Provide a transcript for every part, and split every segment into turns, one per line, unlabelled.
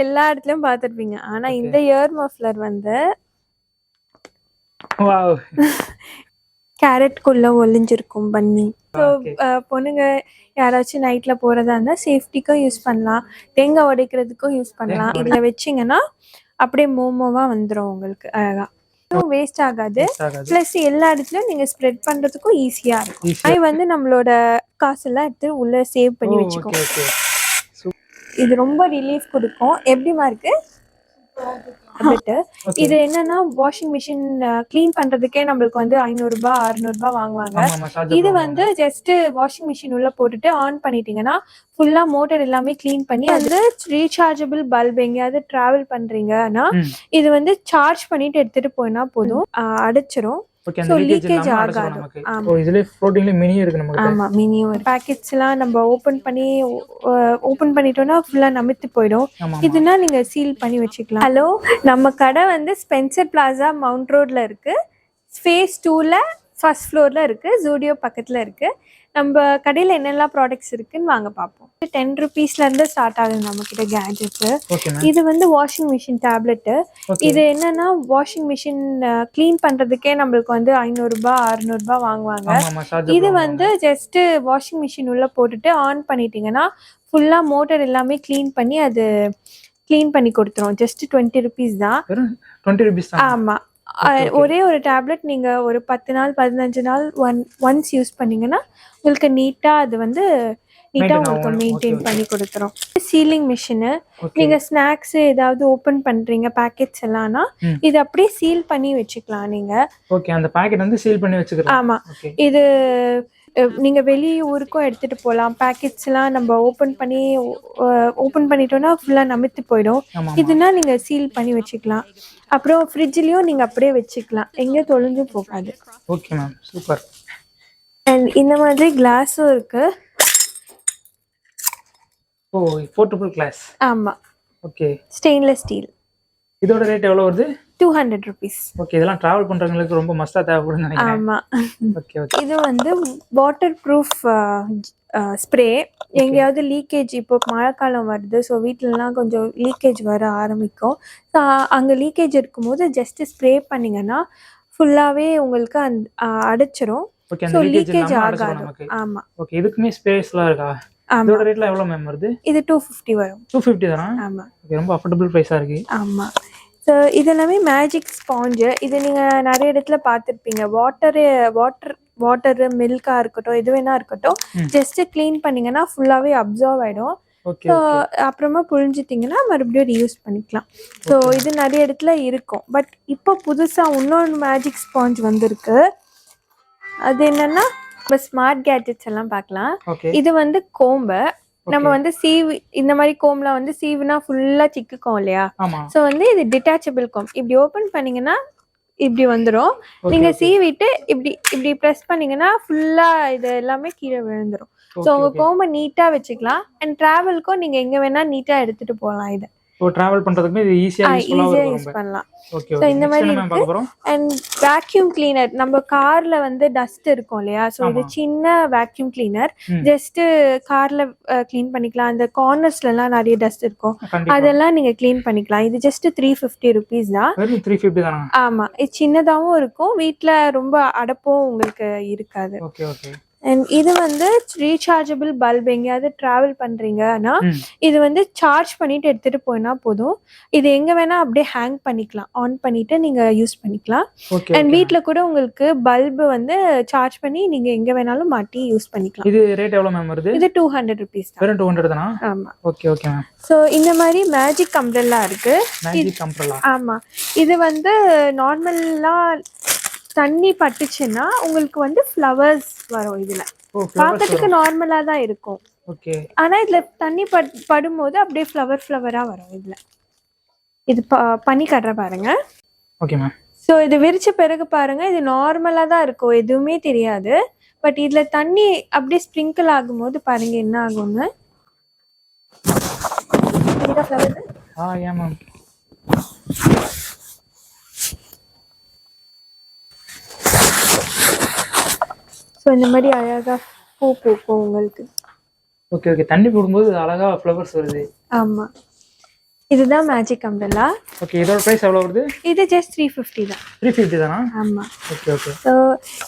எல்லா இடத்துலயும் பார்த்திருப்பீங்க. ஆனா இந்த இயர் மஃப்லர் வந்து
வாவ்
கேரட்குள்ள ஒளிஞ்சிருக்கும் பன்னி. ஸோ பொண்ணுங்க யாராச்சும் நைட்ல போறதா இருந்தா சேஃப்டிக்கும் யூஸ் பண்ணலாம், தேங்காய் உடைக்கிறதுக்கும் யூஸ் பண்ணலாம். இதுல வச்சிங்கன்னா அப்படியே மோமோவா வந்துடும் உங்களுக்கு அழகா. வேஸ்ட் ஆகாது. பிளஸ் எல்லா இடத்துலயும் நீங்க ஸ்ப்ரெட் பண்றதுக்கும் ஈஸியா இருக்கும். அது வந்து நம்மளோட காசெல்லாம் எடுத்து உள்ள சேவ் பண்ணி வச்சுக்கோங்க. இது ரொம்ப ரிலீஃப் கொடுக்கும். எப்படிமா இருக்கு இது? என்னன்னா வாஷிங் மிஷின் கிளீன் பண்றதுக்கே நம்மளுக்கு வந்து 500 ரூபாய் 600 ரூபாய் வாங்குவாங்க. இது வந்து ஜஸ்ட் வாஷிங் மிஷின் உள்ள போட்டுட்டு ஆன் பண்ணிட்டீங்கன்னா ஃபுல்லா மோட்டர் எல்லாமே கிளீன் பண்ணி அது ரீசார்ஜபிள் பல்ப். எங்கேயாவது டிராவல் பண்றீங்கன்னா இது வந்து சார்ஜ் பண்ணிட்டு எடுத்துட்டு போனா போதும், அடைச்சிரும். சோ லீக்கேஜ் ஆகாது.
ஓ இதுல ஃப்ளோட்டிங்ல மினி இருக்கு நமக்கு.
ஆமா மினியும் பாக்கெட்ஸ் எல்லாம் நம்ம ஓபன் பண்ணிட்டோம்னா ஃபுல்லா நமித்து போயிடும். இதுனா நீங்க சீல் பண்ணி வச்சுக்கலாம். ஹலோ, நம்ம கடை வந்து ஸ்பென்சர் பிளாசா மவுண்ட் ரோட்ல இருக்கு. ஃபேஸ் 2ல ஃபர்ஸ்ட் ஃப்ளோர்ல இருக்கு. ஜூடியோ பக்கத்துல இருக்கு. நம்ம கடையில என்னெல்லாம் ப்ராடக்ட்ஸ் இருக்குன்னு வாங்க பார்ப்போம். 10 rupeesல இருந்து ஸ்டார்ட் ஆகுது நம்ம கிட்ட கேஜெட்ஸ். இது வந்து வாஷிங் மிஷின் டேப்லெட். இது என்னன்னா வாஷிங் மிஷின் கிளீன் பண்றதுக்கே நம்மளுக்கு வந்து 500 ரூபாய் 600 ரூபாய் வாங்குவாங்க. இது வந்து ஜஸ்ட் வாஷிங் மிஷின் உள்ள போட்டுட்டு ஆன் பண்ணிட்டீங்கன்னா ஃபுல்லா மோட்டர் எல்லாமே கிளீன் பண்ணி அது கிளீன் பண்ணி கொடுத்துரும். ஜஸ்ட் 20 rupees தான்.
20 rupees தான்.
ஆமா. ஒரே ஒரு டேப்லெட் நீங்க ஒரு 10 நாள் 15 நாள் ஒன்ஸ் யூஸ் பண்ணீங்கன்னா உங்களுக்கு நீட்டா அது வந்து நீட்டா உங்களுக்கு மெயின்டைன் பண்ணி கொடுத்துரும். Sealing machine. நீங்க ஸ்நாக்ஸ் ஏதாவது ஓபன் பண்றீங்க பாக்கெட்ஸ் எல்லாம்னா இது அப்படியே சீல் பண்ணி வச்சுக்கலாம் நீங்க.
ஓகே, அந்த பாக்கெட் வந்து சீல் பண்ணி வச்சுக்கலாம்.
ஆமா, இது நீங்க வெளி ஊருக்கும் எடுத்துட்டு போகலாம். பேக்கெட்ஸ் எல்லாம் நம்ம ஓபன் பண்ணிட்டோம்னா ஃபுல்லா நமித்து போயிடும். இதுனா நீங்க சீல் பண்ணி வச்சுக்கலாம். அப்புறம் ஃப்ரிட்ஜ்லயும் நீங்க அப்படியே வச்சுக்கலாம், எங்கேயும் தொலைஞ்சும் போகாது.
Okay ma'am, super.
அண்ட் இந்த மாதிரி கிளாஸும் இருக்கு.
ஓ போர்ட்டபிள் கிளாஸ்.
ஆமா.
Okay,
stainless steel.
இதோட ரேட் எவ்வளவு வருது?
200 rupees.
ஓகே, இதெல்லாம் டிராவல் பண்றவங்களுக்கு ரொம்ப மஸ்டா தேவைப்படுன்னு நினைக்கிறேன்.
ஆமா.
Okay okay.
இது வந்து வாட்டர் ப்ரூஃப் ஸ்ப்ரே. எங்கேயாவது லீக்கேஜ், இப்போ மழைக்காலம் வருது, ஸோ வீட்டிலலாம் கொஞ்சம் லீக்கேஜ் வர ஆரம்பிக்கும். ஸோ அங்கே லீக்கேஜ் இருக்கும்போது ஜஸ்ட் ஸ்ப்ரே பண்ணிங்கன்னா ஃபுல்லாகவே உங்களுக்கு அடைச்சிரும். ஸோ லீக்கேஜ் ஆகாது. ஆமா.
ஓகே, இதுக்குமே ஸ்பேஸ்லாம் இருக்கா? இதோட ரேட்ல எவ்வளவு மேம் வருது?
இது 250 வரும்.
250 தானா?
ஆமா.
ஓகே, ரொம்ப அஃபோர்டபிள் பிரைஸா இருக்கு.
ஆமா. ஸோ இது எல்லாமே மேஜிக் ஸ்பாஞ்சு. இது நீங்கள் நிறைய இடத்துல பார்த்துருப்பீங்க. வாட்டரு மில்காக இருக்கட்டும், எது வேணா இருக்கட்டும், ஜஸ்ட் க்ளீன் பண்ணிங்கன்னா ஃபுல்லாகவே அப்சர்வ் ஆகிடும். ஸோ அப்புறமா புழிஞ்சிட்டிங்கன்னா மறுபடியும் ரீயூஸ் பண்ணிக்கலாம். ஸோ இது நிறைய இடத்துல இருக்கும். பட் இப்போ புதுசாக இன்னொன்று மேஜிக் ஸ்பாஞ்ச் வந்திருக்கு. அது என்னன்னா இப்போ ஸ்மார்ட் கேட்ஜெட்ஸ் எல்லாம் பார்க்கலாம். இது வந்து கோம்பு. நம்ம வந்து சீவு, இந்த மாதிரி கோம்ல வந்து சீவுனா ஃபுல்லா சிக்குக்கும் இல்லையா? சோ வந்து இது டிட்டாச்சபிள் கோம். இப்படி ஓபன் பண்ணீங்கன்னா இப்படி வந்துடும். நீங்க சீவிட்டு இப்படி பிரஸ் பண்ணீங்கன்னா ஃபுல்லா இது எல்லாமே கீழே விழுந்துரும். ஸோ உங்க கோம்பை நீட்டா வச்சுக்கலாம். அண்ட் டிராவலுக்கும் நீங்க எங்க வேணா நீட்டா எடுத்துட்டு போகலாம். இதை
டிராவல் பண்றதுக்கு இது ஈஸியா
யூஸ் பண்ணலாம். ஸோ இந்த மாதிரி இருக்கு. And vacuum cleaner. நம்ம கார்ல வந்து டஸ்ட் இருக்கும் இல்லையா? ஸோ இது சின்ன வேக்யூம் கிளீனர். ஜஸ்ட் கார்ல கிளீன் பண்ணிக்கலாம். அந்த கார்னர்ஸ்ல எல்லாம் நிறைய டஸ்ட் இருக்கும், அதெல்லாம் நீங்க கிளீன் பண்ணிக்கலாம். இது ஜஸ்ட் 350 rupees தான்.
350 தானா?
ஆமா, இது சின்னதாவும் இருக்கும், வீட்ல ரொம்ப அடப்பும் உங்களுக்கு இருக்காது.
Okay okay.
அண்ட் இது வந்து ரீசார்ஜபிள் பல்ப். எங்கேயாவது டிராவல் பண்றீங்கன்னா இது வந்து சார்ஜ் பண்ணிட்டு எடுத்துட்டு போனா போதும். இது எங்க வேணா அப்படியே ஹேங் பண்ணிக்கலாம், ஆன் பண்ணிட்டு நீங்க யூஸ் பண்ணிக்கலாம். அண்ட் வீட்ல கூட உங்களுக்கு பல்ப் வந்து சார்ஜ் பண்ணி நீங்க எங்க வேணாலும் மாட்டி யூஸ் பண்ணிக்கலாம்.
இது ரேட் எவ்வளவு மேம் வருது?
இது 200 rupees தான்.
வெறும் 200 தானா?
ஆமா.
Okay okay ma'am.
சோ இந்த மாதிரி மேஜிக் அம்ப்ரெல்லா இருக்கு.
Magic umbrella.
ஆமா. இது வந்து நார்மலா தண்ணி பட்டுச்சுன்னா உங்களுக்கு வந்து ஃப்ளவர்ஸ் வரும். இதுல பார்க்கிறதுக்கு நார்மலா தான் இருக்கும்.
ஓகே.
ஆனா இதுல தண்ணி படும்போது அப்படியே ஃப்ளவரா வரும். இதுல இது பண்ணி கட்டுற பாருங்க.
Okay ma'am.
ஸோ இது விரிச்ச பிறகு பாருங்க, இது நார்மலா தான் இருக்கும், எதுவுமே தெரியாது. பட் இதுல தண்ணி அப்படியே ஸ்ப்ரிங்கிள் ஆகும்போது பாருங்க என்ன ஆகும்னு.
மேம்.
ஸோ இந்த மாதிரி அழகா பூ பூக்கும் உங்களுக்கு.
Okay okay. தண்ணி போடும்போது அழகா ஃப்ளவர்ஸ் வருது.
ஆமா. இதுதான் மேஜிக் அம்ப்ரெல்லா.
ஓகே, இதோட பிரைஸ் எவ்வளவு வருது?
இது ஜஸ்ட் 350 தான்.
350 தானா?
ஆமா.
Okay okay.
ஸோ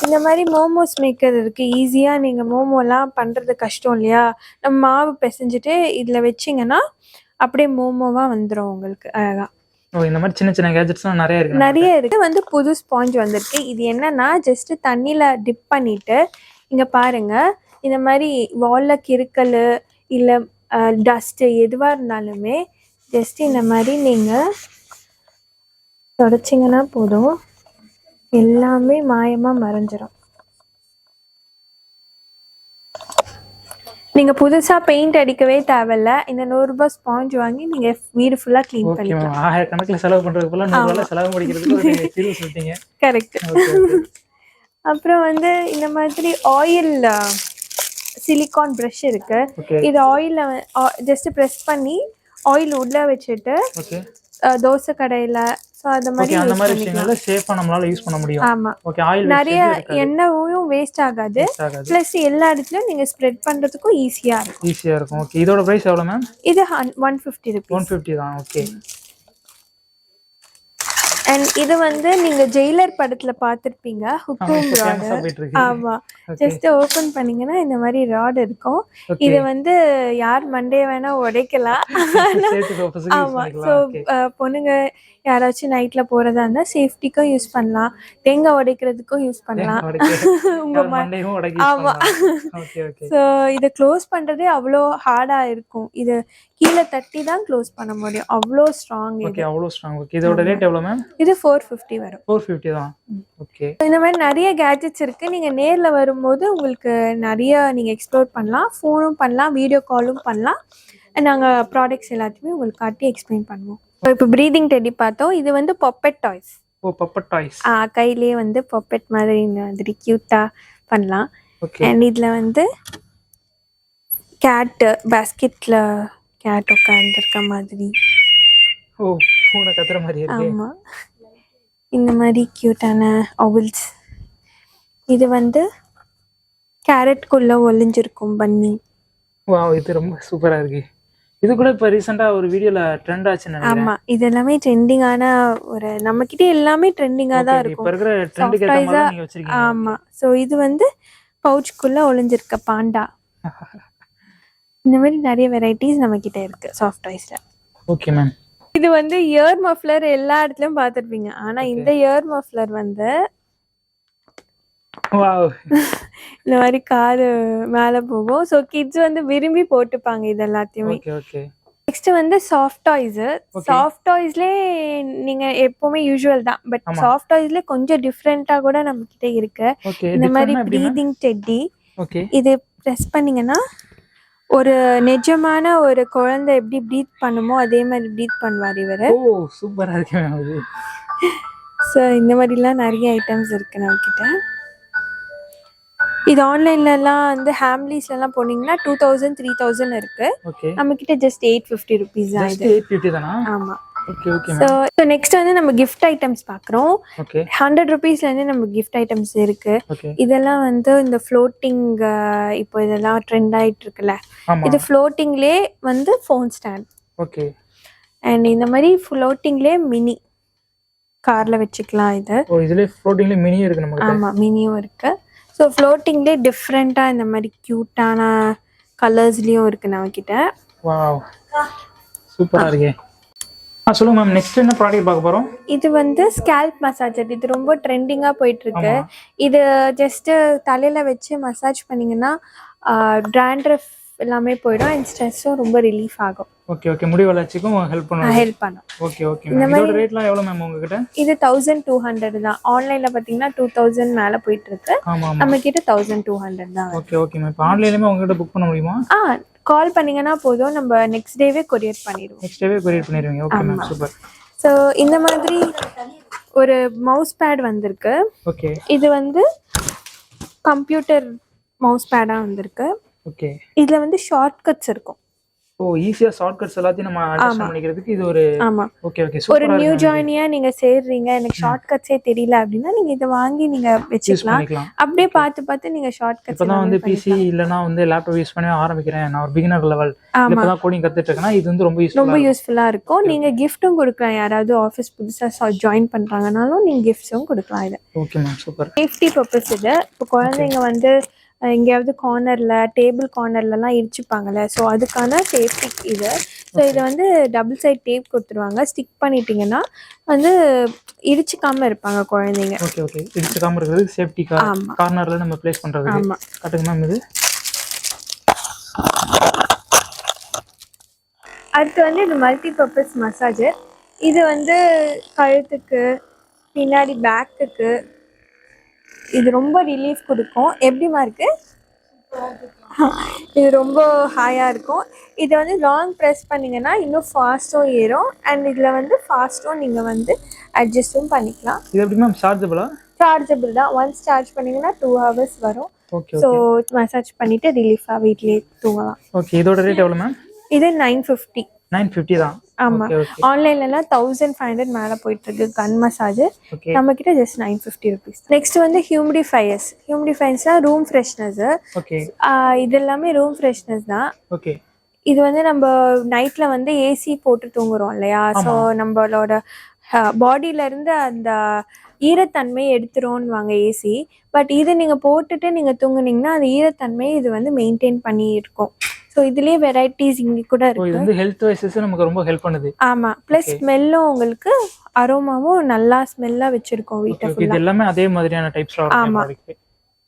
இந்த மாதிரி மோமோஸ் மேக்கர் இருக்கு. ஈஸியா நீங்க மோமோலாம் பண்றது கஷ்டம் இல்லையா? நம்ம மாவு பிசைஞ்சிட்டு இதுல வச்சீங்கன்னா அப்படியே மோமோவா வந்துடும் உங்களுக்கு அழகா.
ஓ, இந்த மாதிரி சின்ன சின்ன கேஜெட்ஸ்லாம் நிறைய இருக்கு.
நிறைய இருக்கு. வந்து புது ஸ்பாஞ்ச் வந்திருக்கு. இது என்னன்னா ஜஸ்ட் தண்ணியில டிப் பண்ணிட்டு இங்க பாருங்க, இந்த மாதிரி வால்ல கிறுக்கல் இல்லை டஸ்ட் எதுவாக இருந்தாலுமே ஜஸ்ட் இந்த மாதிரி நீங்கள் தொடச்சிங்கன்னா போதும், எல்லாமே மாயமாக மறைஞ்சிரும். நீங்கள் புதுசாக பெயிண்ட் அடிக்கவே தேவையில்ல. இந்த 100 ரூபாய் ஸ்பாஞ்ச் வாங்கி நீங்கள் வீடு ஃபுல்லாக க்ளீன் பண்ணிக்கலாம்.
ஆயிரக்கணக்கில் செலவு பண்ணுறதுக்கு போல 100 ரூபாய் செலவு பண்ணிக்கிறதுக்கு தீர்வு சொல்லிட்டீங்க.
கரெக்ட். அப்புறம் வந்து இந்த மாதிரி ஆயில் சிலிகான் ப்ரஷ் இருக்கு. இது ஆயில்ல ஜஸ்ட் ப்ரெஸ் பண்ணி ஆயில் உள்ள வச்சுட்டு தோசை கடையில சோ அந்த மாதிரி
விஷயங்கள சேஃபா நம்மளால யூஸ் பண்ண முடியும்.
ஆமா. ஓகே, ஆயில் நிறைய எண்ணெயும் வேஸ்ட் ஆகாது. பிளஸ் எல்லா இடத்துலயும் நீங்க ஸ்ப்ரெட் பண்றதுக்கும் ஈஸியா இருக்கும்.
ஓகே, இதோட பிரைஸ் எவ்வளவு மேம்?
இது 150 ரூபீஸ்.
150 தான். ஓகே.
அண்ட் இது வந்து நீங்க ஜெயிலர் படத்துல பாத்திருப்பீங்க, ஹுக்கும் ராட். ஆமா, ஜஸ்ட் ஓபன் பண்ணீங்கன்னா இந்த மாதிரி ராட் இருக்கும். இது வந்து யார் மண்டே வேணா உடைக்கலாம். ஆமா. ஸோ பொண்ணுங்க யாராச்சும் நைட்ல போறதா இருந்தா சேஃப்டிக்கும் யூஸ் பண்ணலாம், தேங்காய் உடைக்கிறதுக்கும் யூஸ் பண்ணலாம். ஆமா. ஸோ இதை க்ளோஸ் பண்றதே அவ்வளோ ஹார்டா இருக்கும். இது கீழே தட்டி தான் க்ளோஸ் பண்ண முடியும், அவ்வளோ ஸ்ட்ராங்.
இதோட ரேட் எவ்வளவு மேம்?
இது 450 வரும்.
450 தான். ஓகே.
இந்த மாதிரி நிறைய கேட்ஜெட்ஸ் இருக்கு. நீங்க நேர்ல வரும்போது உங்களுக்கு நிறைய நீங்க எக்ஸ்ப்ளோர் பண்ணலாம், ஃபோனும் பண்ணலாம், வீடியோ காலும் பண்ணலாம். நாங்க ப்ராடக்ட்ஸ் எல்லாத்தையுமே உங்களுக்கு காட்டி எக்ஸ்பிளைன் பண்ணுவோம். இப்போ ப்ரீதிங் டெடி பார்த்தோம். இது வந்து பப்பெட் டாய்ஸ்.
ஓ, பப்பெட் டாய்ஸ்.
கையிலேயே வந்து பப்பெட் மாதிரி கியூட்டா பண்ணலாம். அண்ட் இதுல வந்து கேட் பாஸ்கெட்ல கேட் உட்கார்ந்துருக்க மாதிரி.
ஓ, பூனை கத்துற மாதிரி இருக்கு.
ஆமா, இந்த மாதிரி கியூட்டான ஆவல்ஸ். இது வந்து கேரட்குள்ள ஒளிஞ்சிருக்கும் பன்னி.
வாவ், இது ரொம்ப சூப்பரா இருக்கு. இது கூட இப்ப ரீசெண்டா ஒரு வீடியோல ட்ரெண்ட் ஆச்சு நினைக்கிறேன்.
ஆமா, இது எல்லாமே ட்ரெண்டிங்கான ஒரு நம்ம கிட்ட எல்லாமே ட்ரெண்டிங்கா தான் இருக்கும்.
இப்ப இருக்கிற ட்ரெண்டுக்கு ஏத்த மாதிரி நீங்க வச்சிருக்கீங்க.
ஆமா. சோ இது வந்து பவுச்க்குள்ள ஒளிஞ்சிருக்க பாண்டா. இந்த மாதிரி நிறைய வெரைட்டிஸ் நம்ம கிட்ட இருக்கு சாஃப்ட் டாய்ஸ்ல.
Okay ma'am.
இது வந்து இயர் மஃப்லர் எல்லா இடத்துலயும் பாத்திருப்பீங்க. ஆனா இந்த இயர் மஃப்லர் வந்து
வாவ்,
இந்த மாதிரி காது மேல போகும். ஸோ கிட்ஸ் வந்து விரும்பி போட்டுப்பாங்க இது எல்லாத்தையுமே. நெக்ஸ்ட் வந்து சாஃப்ட் டாய்ஸ். சாஃப்ட் டாய்ஸ்லே நீங்க எப்பவுமே யூசுவல் தான், பட் சாஃப்ட் டாய்ஸ்ல கொஞ்சம் டிஃப்ரெண்டா கூட நம்ம கிட்ட இருக்கு. இந்த மாதிரி ப்ரீதிங் டெட்டி. இது பிரஸ் பண்ணீங்கன்னா ஒரு நிஜமான ஒரு குழந்தை எப்படி ப்ரீத் பண்ணுமோ அதே மாதிரி ப்ரீத் பண்ணுவார் இவரு.
ஓ, சூப்பரா இருக்கு.
ஸோ இந்த மாதிரிலாம் நிறைய ஐட்டம்ஸ் இருக்கு நம்ம கிட்ட. இது ஆன்லைன்லலாம் வந்து ஹேம்லீஸ்லாம் போனீங்கன்னா 2000 3000 இருக்கு. நம்ம கிட்ட ஜஸ்ட் 850 ரூபீஸ் தான்.
850 தானா?
ஆமா.
Okay okay.
ஸோ நெக்ஸ்ட் வந்து நம்ம கிஃப்ட் ஐட்டம்ஸ் பார்க்குறோம். 100 ரூபீஸ்லேருந்து நம்ம கிஃப்ட் ஐட்டம்ஸ் இருக்கு. இதெல்லாம் வந்து இந்த ஃப்ளோட்டிங், இப்போ இதெல்லாம் ட்ரெண்ட் ஆகிட்டு இருக்குல்ல, இது ஃப்ளோட்டிங்லே வந்து ஃபோன் ஸ்டாண்ட்.
ஓகே.
அண்ட் இந்த மாதிரி ஃப்ளோட்டிங்லே மினி கார்ல வச்சுக்கலாம். இது
இதுல ஃப்ளோட்டிங்லே மினி இருக்கு நமக்கு.
ஆமா, மினியும் இருக்கு. ஸோ ஃப்ளோட்டிங்லே டிஃப்ரெண்ட்டாக இந்த மாதிரி க்யூட்டான கலர்ஸ்லேயும் இருக்குது நம்மக்கிட்ட.
வாவ், சூப்பராக இருக்கே. சொல்லுங்க மேம், நெக்ஸ்ட் என்ன ப்ராடக்ட் பார்க்க போகிறோம்?
இது வந்து ஸ்கேல்ப் மசாஜர். இது ரொம்ப ட்ரெண்டிங்காக போயிட்டுருக்கு. இது ஜஸ்ட்டு தலையில் வச்சு மசாஜ் பண்ணிங்கன்னா ட்ராண்ட்ரஃப் எல்லாமே போயிடும். அண்ட் ஸ்ட்ரெஸ்ஸும் ரொம்ப ரிலீஃப் ஆகும்.
Okay okay. முடி வளர்ச்சிக்கும் ஹெல்ப் பண்ணும். Okay okay. இந்த மாதிரி ரேட்லாம் எவ்வளவு மேம் உங்ககிட்ட? இது
1200 தான். ஆன்லைன்ல பாத்தீங்கன்னா 2000 மேல போயிட்டு இருக்கு. நம்ம கிட்ட 1200 தான்.
Okay okay ma'am. இப்போ ஆன்லைன்லயே உங்ககிட்ட புக் பண்ண முடியுமா?
கால் பண்ணீங்கன்னா போதும், நம்ம நெக்ஸ்ட் டேவே கொரியர் பண்ணிடுவோம்.
நெக்ஸ்ட் டேவே கொரியர் பண்ணிடுவீங்க. Okay ma'am, super.
ஸோ இந்த மாதிரி ஒரு மவுஸ் பேட் வந்திருக்கு.
ஓகே.
இது வந்து கம்ப்யூட்டர் மவுஸ் பேடா வந்திருக்கு.
ஓகே.
இதுல வந்து ஷார்ட் கட்ஸ் இருக்கும்.
ஓ ஈஸியா ஷார்ட்கட்ஸ் எல்லாத்தையும் நம்ம அண்டர்ஸ்டாண்ட் பண்ணிக்கிறதுக்கு இது ஒரு
ஆமா
ஓகே ஓகே
ஒரு
சூப்பரா
நியூ
இருக்கு
ஜாயினியா நீங்க சேர்றீங்க எனக்கு ஷார்ட்கட்ஸே தெரியல அப்படின்னா நீங்க இதை வாங்கி நீங்க
யூஸ்
வச்சுக்கலாம்
பண்ணிக்கலாம்
அப்படியே பார்த்து பார்த்து நீங்க ஷார்ட்கட்ஸ்
இப்பதான் வந்து பிசி இல்லனா வந்து லேப்டாப் யூஸ் பண்ணி ஆரம்பிக்கிறேன் நான் ஒரு பிகினர் லெவல்
ஆமா
இப்பதான் கோடிங் கத்துட்டு இருக்கேன்னா இது வந்து ரொம்ப
ரொம்ப
யூஸ்ஃபுல்லா
யூஸ்ஃபுல்லா இருக்கும் நீங்க கிஃப்ட்டும் கொடுக்கலாம் யாராவது ஆஃபீஸ் புதுசா ஜாயின் பண்றாங்கனாலும் நீங்க கிஃப்ட்ஸும் கொடுக்கலாம் இது
okay ma'am super
safety purpose இது இப்போ குழந்தைங்க வந்து எங்கேயாவது கார்னர்ல டேபிள் கார்னர்லலாம் இடிச்சுப்பாங்கல்ல ஸோ அதுக்கான சேஃப்டி இது ஸோ இதை வந்து டபுள் சைட் டேப் கொடுத்துருவாங்க ஸ்டிக் பண்ணிட்டீங்கன்னா வந்து இடிச்சுக்காம இருப்பாங்க குழந்தைங்க
ஓகே ஓகே இடிச்சுக்காம இருக்கிறது சேஃப்டி
ஆமா
கார்னர்ல நம்ம ப்ளேஸ் பண்றது
ஆமா
காட்டுங்க மேம் இது
அடுத்து வந்து இது மல்டி பர்பஸ் மசாஜர் இது வந்து கழுத்துக்கு பின்னாடி பேக்குக்கு இது ரொம்ப ரிலீஃப் கொடுக்கும் எப்படிமா இருக்கு இது ரொம்ப ஹாயாக இருக்கும் இதை வந்து லாங் ப்ரெஸ் பண்ணிங்கன்னா இன்னும் ஃபாஸ்ட்டும் ஏறும் அண்ட் இதில் வந்து ஃபாஸ்ட்டும் நீங்கள் வந்து அட்ஜஸ்ட்டும் பண்ணிக்கலாம்
இது எப்படி மேம் சார்ஜபிளா
சார்ஜபிள் தான் ஒன்ஸ் சார்ஜ் பண்ணிங்கன்னா 2 hours வரும்
ஓகே
ஸோ மசாஜ் பண்ணிவிட்டு ரிலீஃபாக வீட்லேயே தூங்கலாம்
ஓகே இதோட ரேட் எவ்வளவு மேம்
இது 950
950 தான்
ஆமா
ஓகே ஓகே
ஆன்லைன்லலாம் 1500 மேலே போயிட்டு இருக்கு கன் மசாஜ்
ஓகே
நம்ம கிட்ட ஜஸ்ட் 950 ருபீஸ் நெக்ஸ்ட் வந்து ஹியூமிடிஃபையர்ஸ்னா ரூம் ஃப்ரெஷ்னஸ்
ஓகே
இது எல்லாமே ரூம் ஃப்ரெஷ்னஸ் தான்
ஓகே
இது வந்து நம்ம நைட்ல வந்து ஏசி போட்டு தூங்குறோம் இல்லையா ஸோ நம்மளோட பாடியில இருந்து அந்த ஈரத்தன்மை எடுத்துரும்னுவாங்க ஏசி பட் இது நீங்க போட்டுட்டு நீங்க தூங்குனீங்கன்னா அந்த ஈரத்தன்மை இது வந்து மெயின்டைன் பண்ணி இருக்கும் ஸோ இதுலயே வெரைட்டிஸ் இங்க கூட
ஓ
இருக்கு
இது வந்து ஹெல்த் வைஸஸ் நமக்கு ரொம்ப ஹெல்ப் பண்ணுது
ஆமா பிளஸ் ஸ்மெல்லும் உங்களுக்கு அரோமாவும் நல்லா ஸ்மெல்லா வச்சிருக்கோம் வீட்டை
ஓகே இது எல்லாமே அதே மாதிரியான டைப்ஸ்
ஆமா.
இருக்கு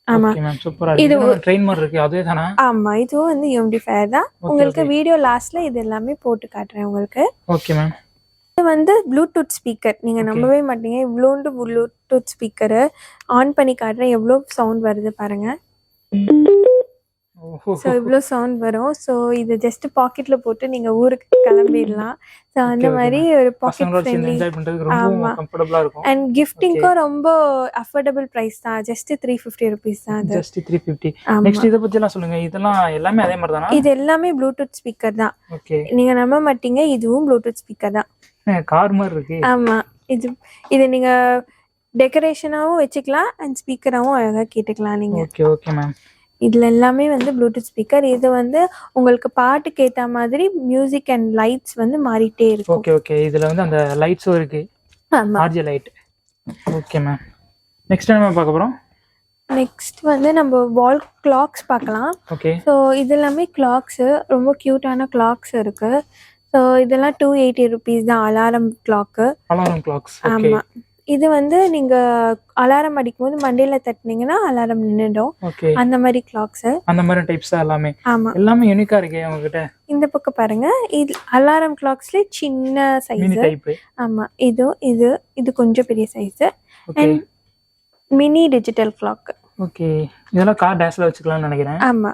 ஆமா
ஓகே மேம் சூப்பரா இருக்கு இது ட்ரெயின் மாதிரி இருக்கு அதே தானா
ஆமா இதுவும் வந்து ஹியூமிடிஃபையர் தான் உங்களுக்கு வீடியோ லாஸ்ட்ல இது எல்லாமே போட்டு காட்டுறேன் உங்களுக்கு
ஓகே மேம்
இது வந்து ப்ளூடூத் ஸ்பீக்கர் நீங்க நம்பவே மாட்டீங்க இவ்வளோண்டு ப்ளூடூத் ஸ்பீக்கரை ஆன் பண்ணி காட்டுறேன் எவ்வளோ சவுண்ட் வருது பாருங்க ஸோ இவ்வளோ சவுண்ட் வரும் ஸோ இது ஜஸ்ட் பாக்கெட்ல போட்டு நீங்க ஊருக்கு கிளம்பிடலாம் ஸோ அந்த மாதிரி ஒரு பாக்கெட்
பசங்களோட சேர்ந்து
ஃப்ரெண்ட்லி
என்ஜாய் பண்றதுக்கு ரொம்ப கம்ஃபர்ட்டபிளா இருக்கும்
அண்ட் கிஃப்டிங்க்கும் ரொம்ப அஃபோர்டபுள் ப்ரைஸ் தான் ஜஸ்ட் 350 ருபீஸ் தான் அது
ஜஸ்ட் 350
ஆமா.
நெக்ஸ்ட் இத பத்தி எல்லாம் சொல்லுங்க இதெல்லாம் எல்லாமே அதே மாதிரி தானா
இது எல்லாமே ப்ளூடூத் ஸ்பீக்கர் தான்
ஓகே
நீங்க நம்ப மாட்டீங்க இதுவும் ப்ளூடூத் ஸ்பீக்கர் தான்
கார் மாதிரி இருக்கு
ஆமா இது நீங்க டெக்கரேஷனாவும் வச்சுக்கலாம் அண்ட் ஸ்பீக்கராகவும் அழகா கேட்டுக்கலாம் நீங்க
ஓகே ஓகே மேம்
இதுல எல்லாமே வந்து ப்ளூடூத் ஸ்பீக்கர் இது வந்து உங்களுக்கு பாட்டுக்கு ஏத்த மாதிரி மியூசிக் அண்ட் லைட்ஸ் வந்து மாறிட்டே இருக்கும்
ஓகே ஓகே இதுல வந்து அந்த லைட்ஸும் இருக்கு
ஆமா
ஆர்ஜி லைட் ஓகே மேம் நெக்ஸ்ட் என்ன பார்க்க போறோம்
நெக்ஸ்ட் வந்து நம்ம வால் கிளாக்ஸ் பார்க்கலாம்
ஓகே
ஸோ இது எல்லாமே கிளாக்ஸ் ரொம்ப கியூட்டான கிளாக்ஸ் இருக்கு ஸோ இதெல்லாம் 280 ருபீஸ் தான் alarm clock
alarm clocks okay
ஆமா இது வந்து நீங்க அலாரம் அடிக்கும் போது மண்டையில தட்டினீங்கன்னா அலாரம் நின்னுடும்
ஓகே
அந்த மாதிரி கிளாக்ஸ்
அந்த மாதிரி டைப்ஸ் எல்லாமே
ஆமா
எல்லாமே யூனிக்கா இருக்கே உங்ககிட்ட
இந்த பக்கம் பாருங்க இது அலாரம் கிளாக்ஸ்ல சின்ன
மினி
சைஸ்
டைப்
ஆமா இது கொஞ்சம் பெரிய size
okay
mini digital clock
okay இதெல்லாம் கார் டேஷ்ல வச்சுக்கலாம்னு நினைக்கிறேன்
ஆமா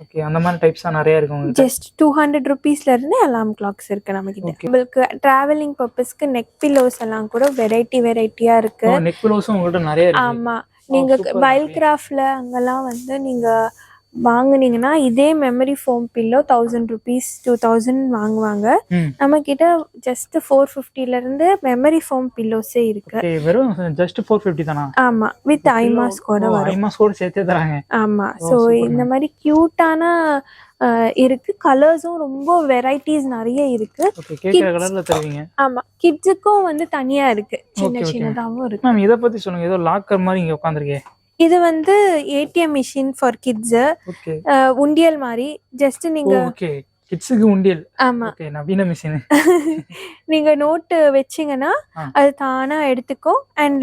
ஓகே அந்த மாதிரி டைப்ஸ் நிறைய இருக்கு உங்களுக்கு
ஜஸ்ட் 200 ருபீஸ்ல இருந்து அலாம் கிளாக்ஸ் இருக்கு நம்ம கிட்ட உங்களுக்கு டிராவலிங் பர்பஸ்க்கு நெக் பில்லோஸ் எல்லாம் கூட வெரைட்டியா இருக்கு
நெக் பில்லோஸும் உங்ககிட்ட நிறைய இருக்கு
ஆமா நீங்க வைல்ட் கிராஃப்ட்ல அங்கெல்லாம் வந்து நீங்க வாங்குனீங்கன்னா இதே மெமரி ஃபோம் பில்லோ 1000 ருபீஸ் 2000 வாங்குவாங்க நம்ம கிட்ட ஜஸ்ட் 450ல இருந்து மெமரி ஃபோம் பில்லோஸே இருக்கு
ஓகே வெறும் ஜஸ்ட் 450 தானா
ஆமா வித் ஐமாஸ் கூட வரும்
ஐமாஸ் கூட சேர்த்தே தராங்க
ஆமா சோ இந்த மாதிரி கியூட்டான இருக்கு கலர்ஸும் ரொம்ப வெரைட்டிஸ் நிறைய இருக்கு
ஓகே கேக்குற கலர்ல தருவீங்க
ஆமா கிட்ஸுக்கும் வந்து தனியா இருக்கு சின்னதாவும் இருக்கு
மேம் இத பத்தி சொல்லுங்க ஏதோ லாக்கர் மாதிரி இங்க உட்கார்ந்திருக்கே
இது வந்து ATM machine for kids
okay
உண்டியல் மாதிரி ஜஸ்ட் நீங்க
ஓகே கிட்ஸுக்கு உண்டியல்
ஆமா
ஓகே நவீன மிஷின்
நீங்க நோட் வெச்சீங்கன்னா அது தானா எடுத்துக்கும் அண்ட்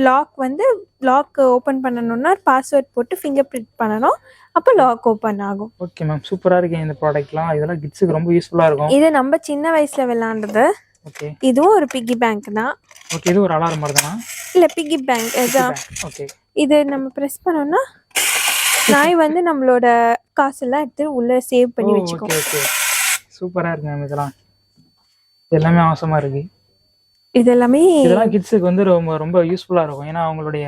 லாக் ஓபன் பண்ணனும்னா பாஸ்வேர்ட் போட்டு ஃபிங்கர் பிரிண்ட் பண்ணனும் அப்ப லாக் ஓபன் ஆகும்
ஓகே மேம் சூப்பரா இருக்கு இந்த ப்ராடக்ட்லாம் இதெல்லாம் கிட்ஸுக்கு ரொம்ப யூஸ்ஃபுல்லா இருக்கும்
இது நம்ம சின்ன வயசுல விளையாண்டது
ஓகே
இதுவும் ஒரு பிக்கி பேங்க் தான்
ஓகே இது ஒரு அலாரம் மாதிரி தானா
இல்ல பிக்கி பேங்க் இதான்
ஓகே
இது நம்ம பிரஸ் பண்ணோம்னா நாய் வந்து நம்மளோட காசெல்லாம் எடுத்து உள்ள சேவ் பண்ணி வச்சுக்கோ
ஓகே ஓகே சூப்பரா இருக்கு மேம் இதெல்லாம் எல்லாமே அவசரமா இருக்கு இதெல்லாம் கிட்ஸுக்கு வந்து ரொம்ப ரொம்ப யூஸ்ஃபுல்லா இருக்கும் ஏன்னா அவங்களுடைய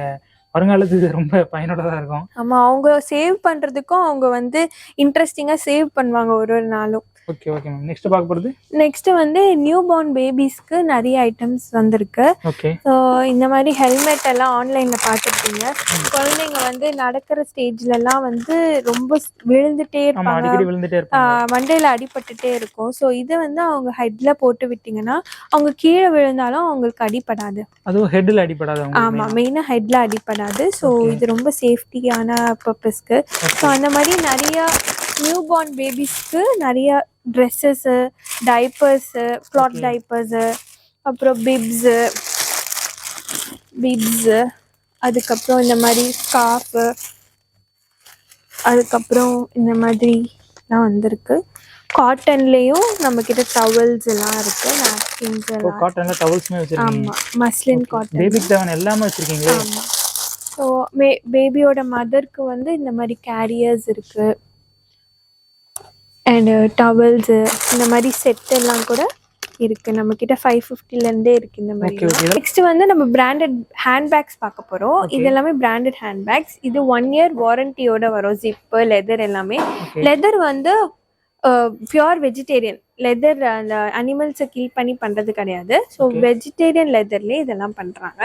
வருங்காலத்துக்கு ரொம்ப பயனுள்ளதா இருக்கும்
ஆமா அவங்க சேவ் பண்றதுக்கும் அவங்க வந்து இன்ட்ரெஸ்டிங்கா சேவ் பண்ணுவாங்க ஒரு நாளும்
ஓகே ஓகே மேம். நெக்ஸ்ட் பார்க்க போறது
நெக்ஸ்ட் வந்து நியூ பார்ன் பேபிஸ்க்கு நிறைய ஐட்டம்ஸ் வந்திருக்கு.
ஓகே
ஸோ இந்த மாதிரி ஹெல்மெட் எல்லாம் ஆன்லைனில் பார்த்துருப்பீங்க. குழந்தைங்க வந்து நடக்கிற ஸ்டேஜ்லலாம் வந்து ரொம்ப விழுந்துட்டே
ஆமா
இருப்பாங்க,
அடிக்கடி விழுந்துட்டே இருப்பாங்க.
மண்டையில் அடிபட்டுட்டே இருக்கும். ஸோ இதை வந்து அவங்க ஹெட்டில் போட்டு விட்டிங்கன்னா அவங்க கீழே விழுந்தாலும் அவங்களுக்கு அடிபடாது.
அதுவும் ஹெட்ல அடிபடாது அவங்களுக்கு.
ஆமாம், மெயினாக ஹெட்டில் அடிபடாது. ஸோ இது ரொம்ப சேஃப்டியான பர்பஸ்க்கு. ஸோ அந்த மாதிரி நிறையா நியூ பார்ன் பேபிஸ்க்கு நிறைய ட்ரெஸ்ஸஸ்ஸு, டைப்பர்ஸு, க்ளாத் டைப்பர்ஸு, அப்புறம் பிப்ஸு, அதுக்கப்புறம் இந்த மாதிரி ஸ்கார்ஃபு, அதுக்கப்புறம் இந்த மாதிரிலாம் வந்திருக்கு. காட்டன்லேயும் நம்மக்கிட்ட டவல்ஸ் எல்லாம் இருக்குது, நாப்கின்ஸ் எல்லாம்.
காட்டன்ல டவல்ஸ்மே வச்சிருக்கீங்க.
ஆமாம், மஸ்லின் காட்டன்.
பேபிக்கு தேவையான எல்லாமே வச்சிருக்கீங்க.
ஆமாம். ஸோ பேபியோட மதருக்கு வந்து இந்த மாதிரி கேரியர்ஸ் இருக்குது அண்ட் டவல்ஸு, இந்த மாதிரி செட் எல்லாம் கூட இருக்குது நம்மக்கிட்ட. 550லேருந்தே இருக்குது இந்த மாதிரி. நெக்ஸ்ட் வந்து நம்ம பிராண்டட் ஹேண்ட்பேக்ஸ் பார்க்க போகிறோம். இது எல்லாமே பிராண்டட் ஹேண்ட்பேக்ஸ். இது 1 இயர் வாரண்டியோட வரும். ஜிப்பு, லெதர் எல்லாமே. லெதர் வந்து பியூர் வெஜிடேரியன் லெதர், அந்த அனிமல்ஸை கில் பண்ணி பண்ணுறது கிடையாது. ஸோ வெஜிடேரியன் லெதர்லேயே இதெல்லாம் பண்ணுறாங்க.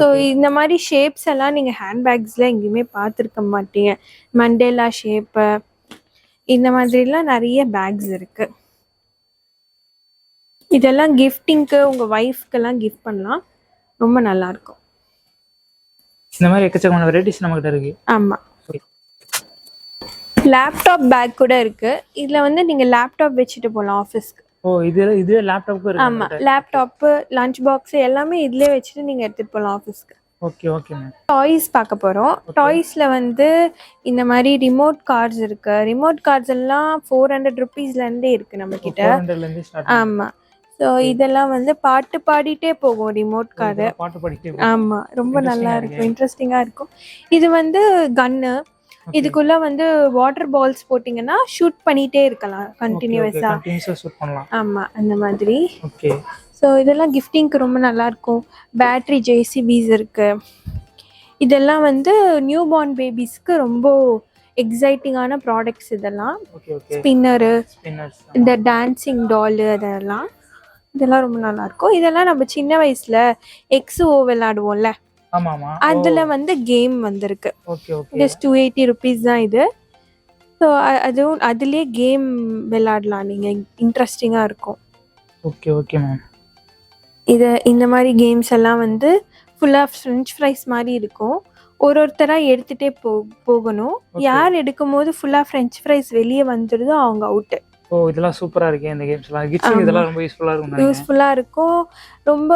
ஸோ இந்த மாதிரி ஷேப்ஸ் எல்லாம் நீங்கள் ஹேண்ட்பேக்ஸில் எங்கேயுமே பார்த்துருக்க மாட்டீங்க. மண்டேலா ஷேப்பு, இந்த மாதிரிலாம் நிறைய பேக்ஸ் இருக்கு. இதெல்லாம் கிஃப்டிங்க்கு, உங்க ஒய்ஃப்க்கெல்லாம் கிஃப்ட் பண்ணலாம், ரொம்ப நல்லா இருக்கும்.
இந்த மாதிரி எக்கச்சக்கமான வெரைட்டிஸ் நம்மகிட்ட இருக்கு.
ஆமா, லேப்டாப் பேக் கூட இருக்கு. இதுல வந்து நீங்க லேப்டாப் வச்சுட்டு போகலாம் ஆஃபீஸ்க்கு.
ஓ இது லேப்டாப்க்கு இருக்கு.
ஆமா, லேப்டாப், லஞ்ச் பாக்ஸ் எல்லாமே இதுலயே வச்சுட்டு நீங்க எடுத்துட்டு போகலாம் ஆஃபீஸ்க்கு.
Okay okay ma'am.
டாய்ஸ் பார்க்க போகிறோம். டாய்ஸில் வந்து இந்த மாதிரி ரிமோட் கார்ஸ் இருக்குது. ரிமோட் கார்ஸ் எல்லாம் 400 ருபீஸ்லேருந்தே இருக்குது நம்மக்கிட்ட. ஆமாம். ஸோ இதெல்லாம் வந்து பாட்டு பாடிட்டே போகும் ரிமோட் காரு. ஆமாம், ரொம்ப நல்லா இருக்கும், இன்ட்ரெஸ்டிங்காக இருக்கும். இது வந்து கன்னு. இதுக்குள்ள வந்து வாட்டர் பால்ஸ் போட்டிங்கன்னா ஷூட் பண்ணிகிட்டே இருக்கலாம் கண்டினியூஸாக. ஆமாம், அந்த மாதிரி. ஸோ இதெல்லாம் கிஃப்டிங்க்கு ரொம்ப நல்லாயிருக்கும். பேட்ரி ஜேசிபிஸ் இருக்குது. இதெல்லாம் வந்து நியூ பார்ன் பேபிஸ்க்கு ரொம்ப எக்ஸைட்டிங்கான ப்ராடக்ட்ஸ். இதெல்லாம் ஸ்பின்னரு, இந்த டான்சிங் டாலு, இதெல்லாம் ரொம்ப நல்லாயிருக்கும். இதெல்லாம் நம்ம சின்ன வயசில் XO விளையாடுவோம்ல, அதில் வந்து கேம் வந்திருக்கு. ஜஸ்ட் 280 ருபீஸ் தான் இது. ஸோ அதுவும் அதுலேயே கேம் விளையாடலாம் நீங்கள், இன்ட்ரெஸ்டிங்காக இருக்கும்.
Okay okay ma'am.
இந்த மாதிரி கேம்ஸ் எல்லாம் வந்து ஃபுல்லாக ஃப்ரெஞ்ச் ஃப்ரைஸ் மாதிரி இருக்கும். ஒருத்தராக எடுத்துகிட்டே போகணும். யார் எடுக்கும் போது ஃபுல்லாக ஃப்ரெஞ்ச் ஃப்ரைஸ் வெளியே வந்துடுதோ அவங்க அவுட்டு.
ஓ, இதெல்லாம் சூப்பராக இருக்கு. இந்த கேம்ஸ்லாம் கிட்ஸ்க்கு இதெல்லாம் ரொம்ப
யூஸ்ஃபுல்லாக இருக்கும். ரொம்ப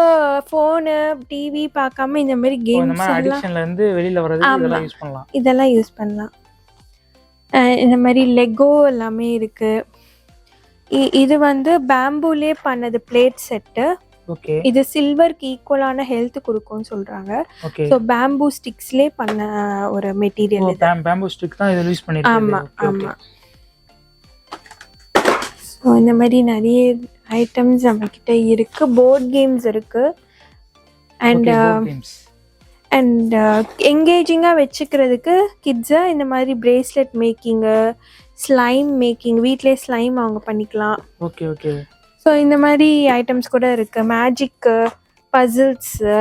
ஃபோனு, டிவி பார்க்காம இந்த மாதிரி கேம்ஸ்
வெளியில் வரது
இதெல்லாம் யூஸ் பண்ணலாம். இந்த மாதிரி லெகோ எல்லாமே இருக்குது. இது வந்து பேம்பூலே பண்ணது பிளேட் செட்டு. இது சில்வருக்கு ஈக்குவலான ஹெல்த் கொடுக்கும்னு சொல்றாங்க. ஸோ பேம்பூ ஸ்டிக்ஸ்லேயே பண்ண ஒரு மெட்டீரியல்.
பேம்பூ ஸ்டிக் தான் இதில் யூஸ் பண்ணிருக்காங்க.
ஆமாம் ஆமாம். ஸோ இந்த மாதிரி நிறைய ஐட்டம்ஸ் நம்மக்கிட்ட இருக்கு. போர்ட் கேம்ஸ் இருக்கு. அண்ட் என்கேஜிங்காக வச்சுக்கிறதுக்கு கிட்ஸை இந்த மாதிரி பிரேஸ்லெட் மேக்கிங்கு, ஸ்லைம் மேக்கிங், வீட்டிலே ஸ்லைம் அவங்க பண்ணிக்கலாம்.
Okay okay.
ஸோ இந்த மாதிரி ஐட்டம்ஸ் கூட இருக்கு. மேஜிக்கு, பசில்ஸு,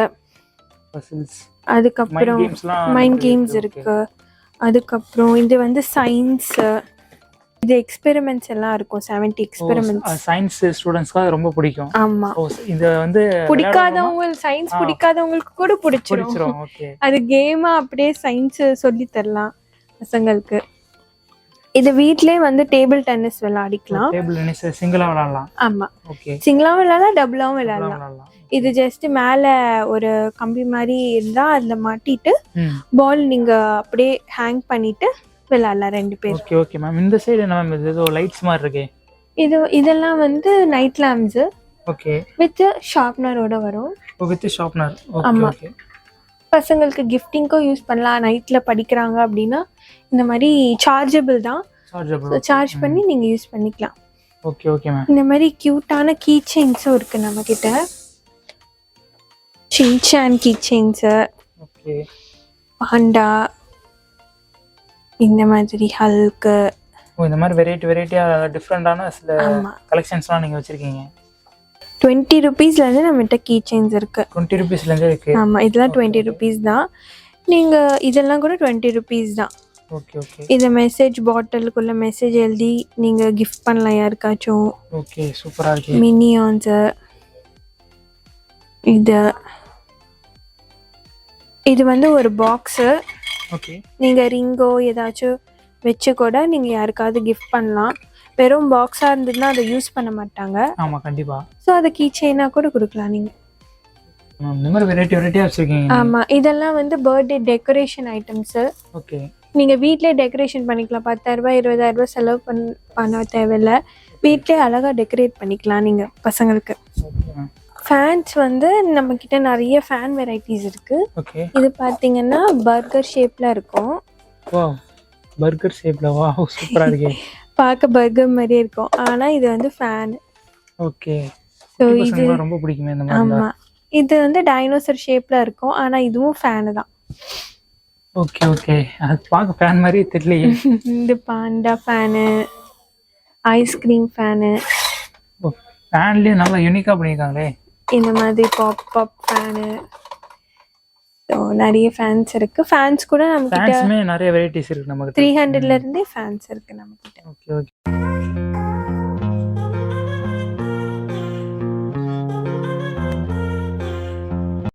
அதுக்கப்புறம் மைண்ட் கேம்ஸ் இருக்கு. அதுக்கப்புறம் இது வந்து சயின்ஸு, இது எக்ஸ்பெரிமெண்ட்ஸ் எல்லாம் இருக்கும். 70 எக்ஸ்பெரிமெண்ட்ஸ்.
சயின்ஸ் ஸ்டூடண்ட்ஸ்க்கு ரொம்ப பிடிக்கும்.
ஆமா,
இது வந்து
பிடிக்காதவங்க, சயின்ஸ் பிடிக்காதவங்களுக்கு கூட பிடிச்சிரும். அது கேமா அப்படியே சயின்ஸ் சொல்லி தரலாம் பசங்களுக்கு. இது வீட்லயே வந்து டேபிள் டென்னிஸ் விளையாடிக்கலாம்.
டேபிள் டென்னிஸ் சிங்கிளா விளையாடலாம்.
ஆமா, சிங்கிளாவும் விளையாடலாம், டபுளாவும் விளையாடலாம். இது ஜஸ்ட் மேல ஒரு கம்பி மாதிரி இருந்தா அதுல மாட்டிட்டு பால் நீங்க அப்படியே ஹேங் பண்ணிட்டு விளையாடலாம் 2 பேர்.
Okay okay ma'am. இந்த சைடு என்ன மேம், இது ஏதோ லைட்ஸ் மாதிரி இருக்கு.
இதெல்லாம் வந்து நைட் லாம்ப்ஸ்.
ஓகே.
வித் ஷார்ப்னரோட வரும்.
With sharpener. Okay okay.
பசங்களுக்கு கிஃப்டிங்க்கும் யூஸ் பண்ணலாம். நைட்ல படிக்கிறாங்க அப்படின்னா இந்த மாதிரி சார்ஜபிள் தான். சார்ஜ் பண்ணி நீங்க யூஸ் பண்ணிக்கலாம்.
Okay okay ma'am.
இந்த மாதிரி கியூட்டான கீ செயின்ஸும் இருக்கு நம்ம கிட்ட. Shinchan key chains,
okay,
panda, இந்த மாதிரி ஹல்க்,
ஓ இந்த மாதிரி வெரைட்டியா டிஃப்ரெண்டான சில
ஆமா
கலெக்ஷன்ஸ்லாம் நீங்க வச்சிருக்கீங்க.
20 ருபீஸ்லேருந்து நம்மகிட்ட கீ செயின்ஸ் இருக்கு.
20 ருபீஸ்லேருந்து இருக்கு.
ஆமா இதெல்லாம் 20 ருபீஸ் தான். நீங்க இதெல்லாம் கூட 20 ருபீஸ் தான்.
ஓகே ஓகே
இது மெசேஜ் பாட்டிலுக்குள்ள மெசேஜ் எழுதி நீங்க கிஃப்ட் பண்ணலாம் யாருக்காச்சும்.
ஓகே சூப்பரா இருக்கு.
மினியான்ஸ் இது வந்து ஒரு பாக்ஸு.
ஓகே
நீங்க ரிங்கோ ஏதாச்சும் வச்சு கூட நீங்க யாருக்காவது கிஃப்ட் பண்ணலாம். வெறும் பாக்ஸா இருந்ததுன்னா அதை யூஸ் பண்ண மாட்டாங்க.
ஆமா கண்டிப்பா.
ஸோ அதை கீ செயினா கூட கொடுக்கலாம் நீங்க.
இந்த மாதிரி வெரைட்டியா வச்சிருக்கீங்க.
ஆமா இதெல்லாம் வந்து பர்த்டே டெக்கரேஷன் ஐட்டம்ஸ்.
ஓகே
நீங்க வீட்லயே டெக்கரேஷன் பண்ணிக்கலாம். 10,000 ரூபாய் 20,000 ரூபாய் செலவு பண்ண தேவையில்ல. வீட்லயே அழகா டெக்கரேட் பண்ணிக்கலாம் நீங்க பசங்களுக்கு. ஃபேன்ஸ் வந்து நம்ம கிட்ட நிறைய ஃபேன் வெரைட்டிஸ் இருக்கு.
ஓகே
இது பாத்தீங்கன்னா பர்கர் ஷேப்ல இருக்கும்.
வாவ் பர்கர் ஷேப்ல வாவ் சூப்பரா இருக்கு.
பார்க்க பர்கர் மாதிரியே இருக்கும் ஆனா இது வந்து ஃபேன்.
ஓகே
ஸோ
இது ரொம்ப பிடிக்குமே இந்த மாதிரி.
ஆமா இது வந்து டைனோசர் ஷேப்ல இருக்கும் ஆனா இதுவும் ஃபேன் தான்.
ஓகே ஓகே அது பார்க்க ஃபேன் மாதிரி தெரியலையே.
இது பாண்டா ஃபேனு, ஐஸ்கிரீம் ஃபேனு.
ஓ ஃபேன்லயே நல்லா யூனிக்கா பண்ணிருக்காங்களே.
இந்த மாதிரி பாப் ஃபேனு. ஸோ நிறைய ஃபேன்ஸ் இருக்கு. ஃபேன்ஸ் கூட நம்ம கிட்ட
ஃபேன்ஸ்மே நிறைய வெரைட்டிஸ் இருக்கு நம்ம கிட்ட.
300ல இருந்தே ஃபேன்ஸ் இருக்கு நம்ம கிட்ட.
Okay okay